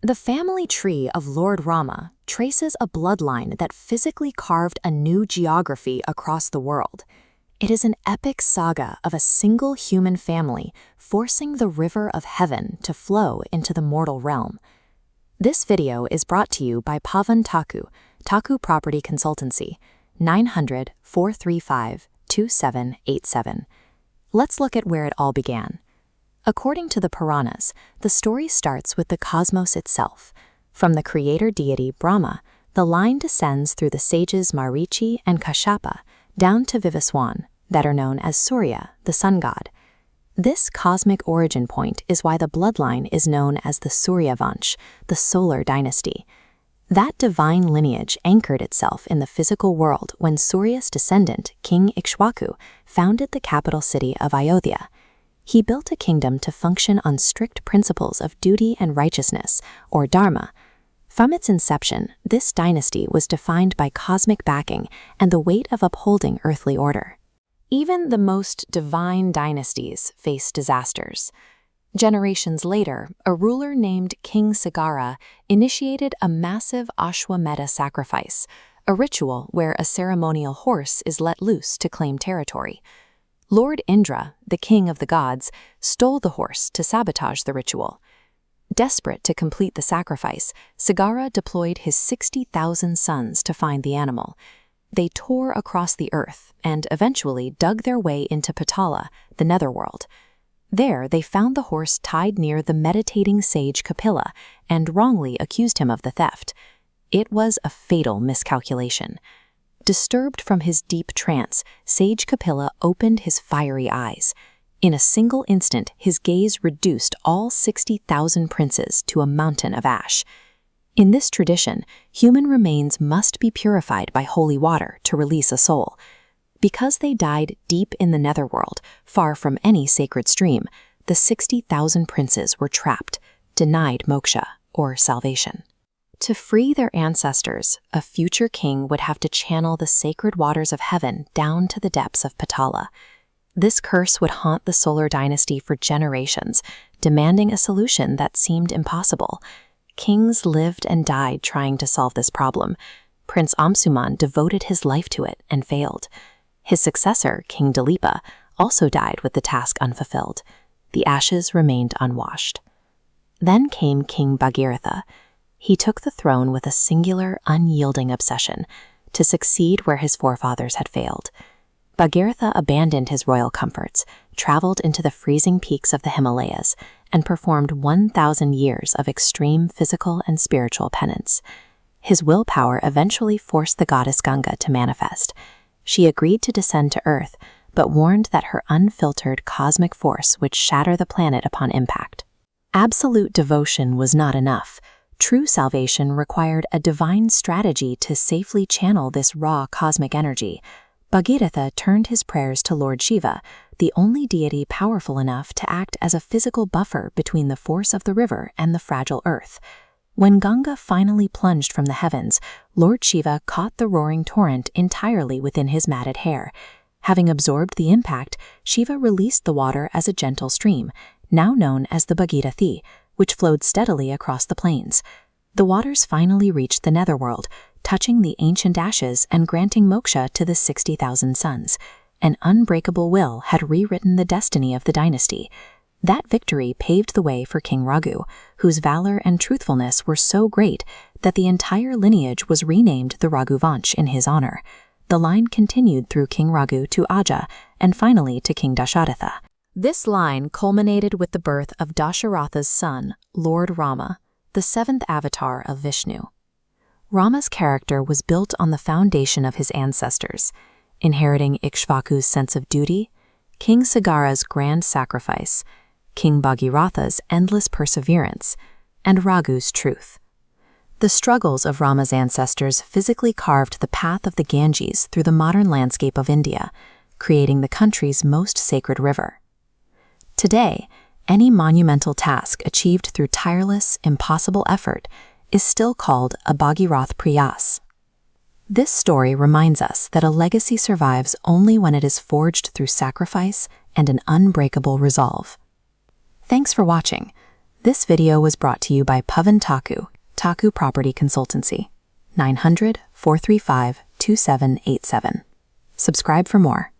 The family tree of Lord Rama traces a bloodline that physically carved a new geography across the world. It is an epic saga of a single human family forcing the river of heaven to flow into the mortal realm. This video is brought to you by Pavan Taku Property Consultancy, 900-435-2787. Let's look at where it all began. According to the Puranas, the story starts with the cosmos itself. From the creator deity Brahma, the line descends through the sages Marichi and Kashyapa down to Vivaswan, that are known as Surya, the sun god. This cosmic origin point is why the bloodline is known as the Suryavansh, the solar dynasty. That divine lineage anchored itself in the physical world when Surya's descendant, King Ikshwaku, founded the capital city of Ayodhya. He built a kingdom to function on strict principles of duty and righteousness, or dharma. From its inception, this dynasty was defined by cosmic backing and the weight of upholding earthly order. Even the most divine dynasties face disasters. Generations later, a ruler named King Sagara initiated a massive Ashwamedha sacrifice, a ritual where a ceremonial horse is let loose to claim territory. Lord Indra, the king of the gods, stole the horse to sabotage the ritual. Desperate to complete the sacrifice, Sagara deployed his 60,000 sons to find the animal. They tore across the earth and eventually dug their way into Patala, the netherworld. There, they found the horse tied near the meditating Sage Kapila and wrongly accused him of the theft. It was a fatal miscalculation. Disturbed from his deep trance, Sage Kapila opened his fiery eyes. In a single instant, his gaze reduced all 60,000 princes to a mountain of ash. In this tradition, human remains must be purified by holy water to release a soul. Because they died deep in the netherworld, far from any sacred stream, the 60,000 princes were trapped, denied moksha, or salvation. To free their ancestors, a future king would have to channel the sacred waters of heaven down to the depths of Patala. This curse would haunt the solar dynasty for generations, demanding a solution that seemed impossible. Kings lived and died trying to solve this problem. Prince Amsuman devoted his life to it and failed. His successor, King Dilipa, also died with the task unfulfilled. The ashes remained unwashed. Then came King Bhagiratha. He took the throne with a singular, unyielding obsession, to succeed where his forefathers had failed. Bhagiratha abandoned his royal comforts, traveled into the freezing peaks of the Himalayas, and performed 1,000 years of extreme physical and spiritual penance. His willpower eventually forced the goddess Ganga to manifest. She agreed to descend to Earth, but warned that her unfiltered cosmic force would shatter the planet upon impact. Absolute devotion was not enough. True salvation required a divine strategy to safely channel this raw cosmic energy. Bhagiratha turned his prayers to Lord Shiva, the only deity powerful enough to act as a physical buffer between the force of the river and the fragile earth. When Ganga finally plunged from the heavens, Lord Shiva caught the roaring torrent entirely within his matted hair. Having absorbed the impact, Shiva released the water as a gentle stream, now known as the Bhagirathi, which flowed steadily across the plains. The waters finally reached the netherworld, touching the ancient ashes and granting moksha to the 60,000 sons. An unbreakable will had rewritten the destiny of the dynasty. That victory paved the way for King Raghu, whose valor and truthfulness were so great that the entire lineage was renamed the Raghuvansh in his honor. The line continued through King Raghu to Aja and finally to King Dasharatha. This line culminated with the birth of Dasharatha's son, Lord Rama, the seventh avatar of Vishnu. Rama's character was built on the foundation of his ancestors, inheriting Ikshvaku's sense of duty, King Sagara's grand sacrifice, King Bhagiratha's endless perseverance, and Raghu's truth. The struggles of Rama's ancestors physically carved the path of the Ganges through the modern landscape of India, creating the country's most sacred river. Today, any monumental task achieved through tireless, impossible effort is still called a Bhagirath Priyas. This story reminds us that a legacy survives only when it is forged through sacrifice and an unbreakable resolve. Thanks for watching. This video was brought to you by Pavan Taku Property Consultancy, 900-435-2787. Subscribe for more.